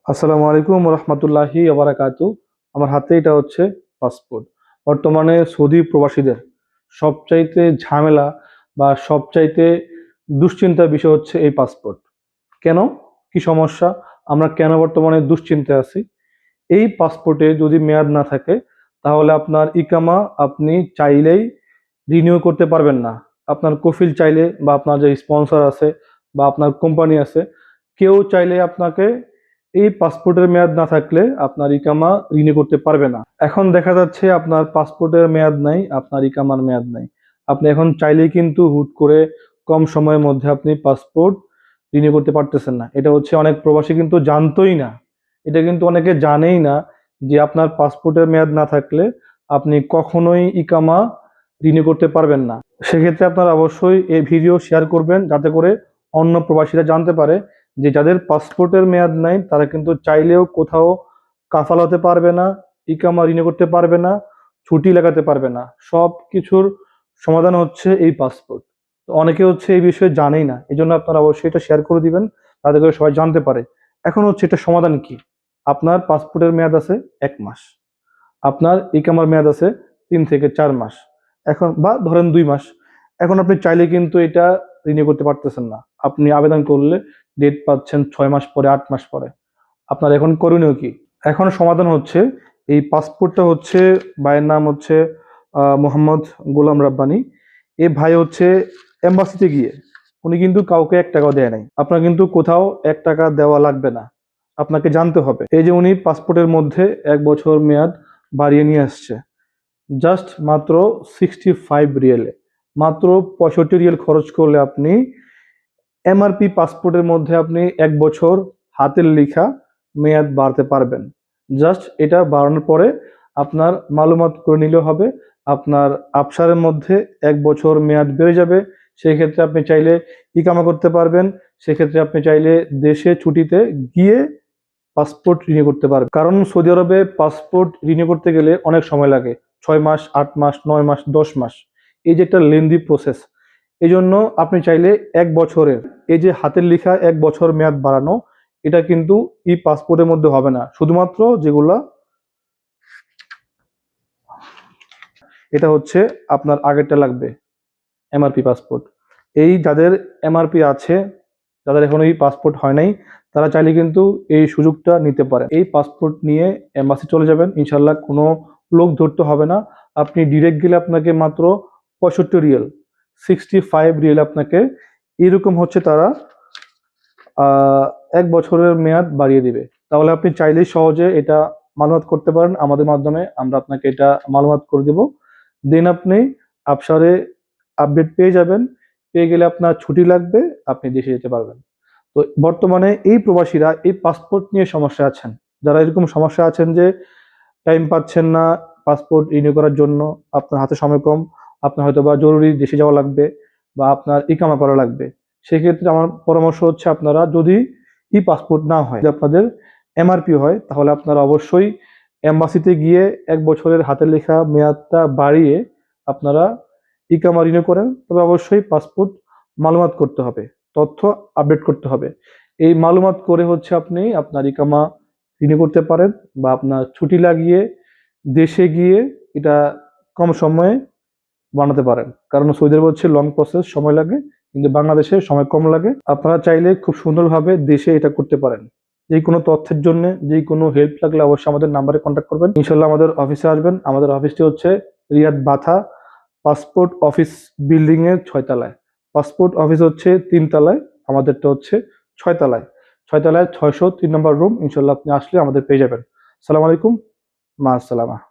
আসসালামু আলাইকুম রহমতুল্লাহি ওবারাকাতু। আমার হাতে এটা হচ্ছে পাসপোর্ট। বর্তমানে সৌদি প্রবাসীদের সবচাইতে ঝামেলা বা সবচাইতে দুশ্চিন্তার বিষয় হচ্ছে এই পাসপোর্ট। কেন? কি সমস্যা? আমরা কেন বর্তমানে দুশ্চিন্তায় আছি? এই পাসপোর্টে যদি মেয়াদ না থাকে তাহলে আপনার ইকামা আপনি চাইলেই রিনিউ করতে পারবেন না। আপনার কফিল চাইলে বা আপনার যে স্পন্সর আছে বা আপনার কোম্পানি আছে, কেউ চাইলে আপনাকে এই পাসপোর্টের মেয়াদ না থাকলে আপনার ইকামা রিনিউ করতে পারবে না। এখন দেখা যাচ্ছে আপনার পাসপোর্টের মেয়াদ নাই, আপনার ইকামার মেয়াদ নাই। আপনি এখন চাইলেই কিন্তু হুট করে কম সময়ের মধ্যে আপনি পাসপোর্ট রিনিউ করতে পারতেছেন না। এটা হচ্ছে অনেক প্রবাসী কিন্তু জানতোই না। এটা কিন্তু অনেকে জানেই না যে আপনার পাসপোর্টের মেয়াদ না থাকলে আপনি কখনোই ইকামা রিনিউ করতে পারবেন না। সেক্ষেত্রে আপনারা অবশ্যই এই ভিডিও শেয়ার করবেন যাতে করে অন্য প্রবাসীরা জানতে পারে যে যাদের পাসপোর্টের মেয়াদ নাই তারা কিন্তু চাইলেও কোথাও কাফাল হতে পারবে না, ইকামা রিনিউ করতে পারবে না, ছুটি লাগাতে পারবে না। সব কিছুর সমাধান হচ্ছে এই পাসপোর্ট। তো অনেকে হচ্ছে এই বিষয়ে জানেই না, এই জন্য আপনারা অবশ্যই এটা শেয়ার করে দিবেন যাতে করে সবাই জানতে পারে। এখন হচ্ছে এটা সমাধান কি? আপনার পাসপোর্টের মেয়াদ আছে 1 মাস, আপনার ইকামার মেয়াদ আছে 3 থেকে 4 মাস, এখন বা ধরেন 2 মাস। এখন আপনি চাইলে কিন্তু এটা রিনিউ করতে পারতেছেন না। আপনি আবেদন করলে ডেট পাচ্ছেন 6 মাস পরে, 8 মাস পরে। আপনার এখন করণীয় কি? এখন সমাধান হচ্ছে এই পাসপোর্টটা হচ্ছে, ভাইয়ের নাম হচ্ছে মোহাম্মদ গোলাম রাব্বানি। এ ভাই হচ্ছে এম্বাসিতে গিয়ে উনি কিন্তু কাউকে 1 টাকাও দেয় নাই। আপনার কিন্তু কোথাও 1 টাকা দেওয়া লাগবে না, আপনাকে জানতে হবে। এই যে উনি পাসপোর্টের মধ্যে 1 বছর মেয়াদ বাড়িয়ে নিয়ে আসছে জাস্ট মাত্র 65 রিয়েলে। মাত্র 65 রিয়েল খরচ করলে আপনি এমআরপি পাসপোর্টের মধ্যে আপনি 1 বছর হাতের লেখা মেয়াদ বাড়াতে পারবেন। জাস্ট এটা বাড়ানোর পরে আপনার মালুমাত করে নিলেও হবে। আপনার আবসারের মধ্যে 1 বছর মেয়াদ বেড়ে যাবে। সেক্ষেত্রে আপনি চাইলে ইকামা করতে পারবেন। সেক্ষেত্রে আপনি চাইলে দেশে ছুটিতে গিয়ে পাসপোর্ট রিনিউ করতে পারবেন। কারণ সৌদি আরবে পাসপোর্ট রিনিউ করতে গেলে অনেক সময় লাগে, 6 মাস, 8 মাস, 9 মাস, 10 মাস। এই যে একটা লেন্দি প্রসেস। এই জন্য আপনি চাইলে 1 বছরের এই যে হাতের লেখা 1 বছর মেয়াদ বাড়ানো, এটা কিন্তু ই পাসপোর্টের মধ্যে হবে না। শুধুমাত্র যেগুলা এটা হচ্ছে আপনার আগেরটা লাগবে, এমআরপি পাসপোর্ট। এই যাদের এমআরপি আছে, যাদের এখনো এই পাসপোর্ট হয় নাই, তারা চাইলে কিন্তু এই সুযোগটা নিতে পারে। এই পাসপোর্ট নিয়ে এম্বাসি চলে যাবেন, ইনশাল্লাহ কোনো লোক ধরতে হবে না। আপনি ডিরেক্ট গেলে আপনাকে মাত্র 65 রিয়েল, 65 রিয়েল আপনাকে এরকম হচ্ছে তারা 1 বছরের মেয়াদ বাড়িয়ে দিবে। তাহলে আপনি চাইলেই সহজে এটা মালুমাত করতে পারেন আমাদের মাধ্যমে, আমরা আপনাকে এটা মালুমাত করে দেব। দেন আপনি আবসারে আপডেট পেয়ে যাবেন। পেয়ে গেলে আপনার ছুটি লাগবে, আপনি দেশে যেতে পারবেন। তো বর্তমানে এই প্রবাসীরা এই পাসপোর্ট নিয়ে সমস্যা আছেন, যারা এরকম সমস্যা আছেন যে টাইম পাচ্ছেন না পাসপোর্ট রিনিউ করার জন্য, আপনার হাতে সময় কম, আপনার হয়তো বা জরুরি দেশে যাওয়া লাগবে বা আপনার ইকামা করা লাগবে। সেক্ষেত্রে আমার পরামর্শ হচ্ছে আপনারা যদি ই পাসপোর্ট না হয়, যদি আপনাদের এমআরপি হয়, তাহলে আপনারা অবশ্যই এম্বাসিতে গিয়ে 1 বছরের হাতের লেখা মেয়াদটা বাড়িয়ে আপনারা ইকামা রিনিউ করেন। তবে অবশ্যই পাসপোর্ট মালুমাত করতে হবে, তথ্য আপডেট করতে হবে। এই মালুমাত করে হচ্ছে আপনি আপনার ইকামা রিনিউ করতে পারেন বা আপনার ছুটি লাগিয়ে দেশে গিয়ে এটা কম সময়ে বানাতে পারেন। কারণ সৌদি আরব হচ্ছে লং প্রসেস, সময় লাগে, কিন্তু বাংলাদেশে সময় কম লাগে। আপনারা চাইলে খুব সুন্দরভাবে দেশে এটা করতে পারেন। যে কোনো তথ্যের জন্য, যে কোনো হেল্প লাগলে অবশ্যই আমাদের নাম্বারে কন্ট্যাক্ট করবেন। ইনশাল্লাহ আমাদের অফিসে আসবেন। আমাদের অফিসটি হচ্ছে রিয়াদ বাথা পাসপোর্ট অফিস বিল্ডিং এর 6 তলায়। পাসপোর্ট অফিস হচ্ছে 3 তলায়, আমাদেরটা হচ্ছে 6 তলায়। 6 তলায় 603 নম্বর রুম। ইনশাল্লাহ আপনি আসলে আমাদের পেয়ে যাবেন। সালাম আলাইকুম, মা আসসালামা।